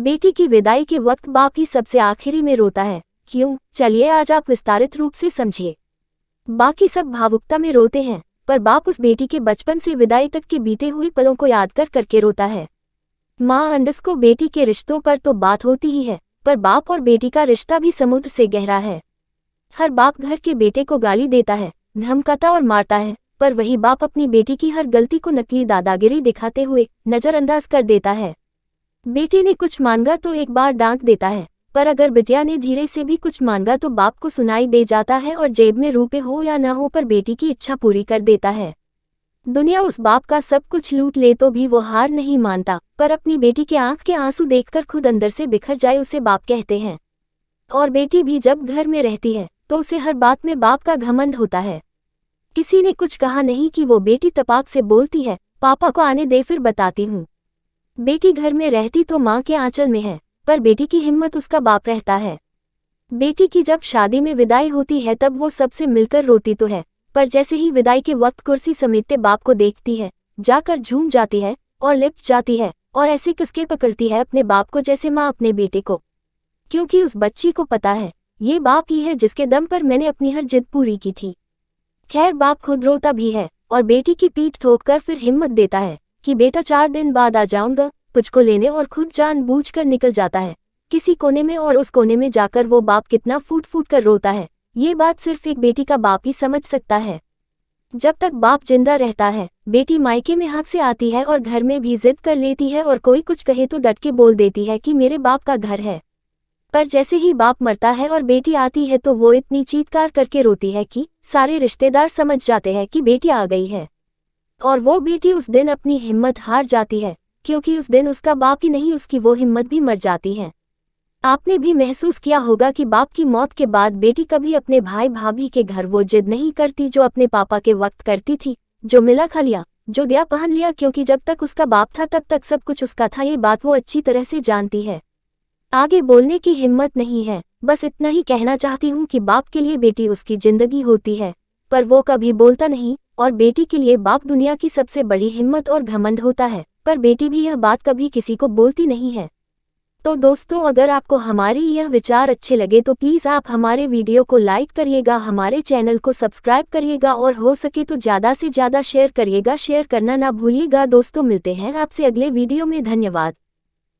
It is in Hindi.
बेटी की विदाई के वक्त बाप ही सबसे आखिरी में रोता है। क्यों? चलिए आज आप विस्तारित रूप से समझिए। बाकी सब भावुकता में रोते हैं, पर बाप उस बेटी के बचपन से विदाई तक के बीते हुए पलों को याद कर करके रोता है। माँ अंडस को बेटी के रिश्तों पर तो बात होती ही है, पर बाप और बेटी का रिश्ता भी समुद्र से गहरा है। हर बाप घर के बेटे को गाली देता है, धमकाता और मारता है, पर वही बाप अपनी बेटी की हर गलती को नकली दादागिरी दिखाते हुए नजरअंदाज कर देता है। बेटी ने कुछ मांगा तो एक बार डांट देता है, पर अगर बिटिया ने धीरे से भी कुछ मांगा तो बाप को सुनाई दे जाता है और जेब में रुपए हो या ना हो पर बेटी की इच्छा पूरी कर देता है। दुनिया उस बाप का सब कुछ लूट ले तो भी वो हार नहीं मानता, पर अपनी बेटी के आंख के आंसू देखकर खुद अंदर से बिखर जाए उसे बाप कहते हैं। और बेटी भी जब घर में रहती है तो उसे हर बात में बाप का घमंड होता है। किसी ने कुछ कहा नहीं कि वो बेटी तपाक से बोलती है, पापा को आने दे फिर बताती हूँ। बेटी घर में रहती तो माँ के आंचल में है, पर बेटी की हिम्मत उसका बाप रहता है। बेटी की जब शादी में विदाई होती है तब वो सबसे मिलकर रोती तो है, पर जैसे ही विदाई के वक्त कुर्सी समेटते बाप को देखती है, जाकर झूम जाती है और लिपट जाती है और ऐसे किसके पकड़ती है अपने बाप को जैसे माँ अपने बेटे को, क्योंकि उस बच्ची को पता है ये बाप ही है जिसके दम पर मैंने अपनी हर जिद पूरी की थी। खैर बाप खुद रोता भी है और बेटी की पीठ ठोककर फिर हिम्मत देता है कि बेटा 4 दिन बाद आ जाऊंगा तुझको लेने, और खुद जानबूझकर निकल जाता है किसी कोने में, और उस कोने में जाकर वो बाप कितना फूट फूट कर रोता है ये बात सिर्फ एक बेटी का बाप ही समझ सकता है। जब तक बाप जिंदा रहता है बेटी मायके में हक से आती है और घर में भी जिद कर लेती है और कोई कुछ कहे तो डट के बोल देती है कि मेरे बाप का घर है। पर जैसे ही बाप मरता है और बेटी आती है तो वो इतनी चीत्कार करके रोती है कि सारे रिश्तेदार समझ जाते हैं कि बेटी आ गई है। और वो बेटी उस दिन अपनी हिम्मत हार जाती है, क्योंकि उस दिन उसका बाप ही नहीं उसकी वो हिम्मत भी मर जाती है। आपने भी महसूस किया होगा कि बाप की मौत के बाद बेटी कभी अपने भाई भाभी के घर वो जिद नहीं करती जो अपने पापा के वक्त करती थी, जो मिला खा लिया, जो दिया पहन लिया, क्योंकि जब तक उसका बाप था तब तक सब कुछ उसका था। ये बात वो अच्छी तरह से जानती है। आगे बोलने की हिम्मत नहीं है, बस इतना ही कहना चाहती हूँ कि बाप के लिए बेटी उसकी जिंदगी होती है, पर वो कभी बोलता नहीं, और बेटी के लिए बाप दुनिया की सबसे बड़ी हिम्मत और घमंड होता है, पर बेटी भी यह बात कभी किसी को बोलती नहीं है। तो दोस्तों, अगर आपको हमारे यह विचार अच्छे लगे तो प्लीज़ आप हमारे वीडियो को लाइक करिएगा, हमारे चैनल को सब्सक्राइब करिएगा और हो सके तो ज़्यादा से ज़्यादा शेयर करिएगा। शेयर करना ना भूलिएगा। दोस्तों, मिलते हैं आपसे अगले वीडियो में। धन्यवाद।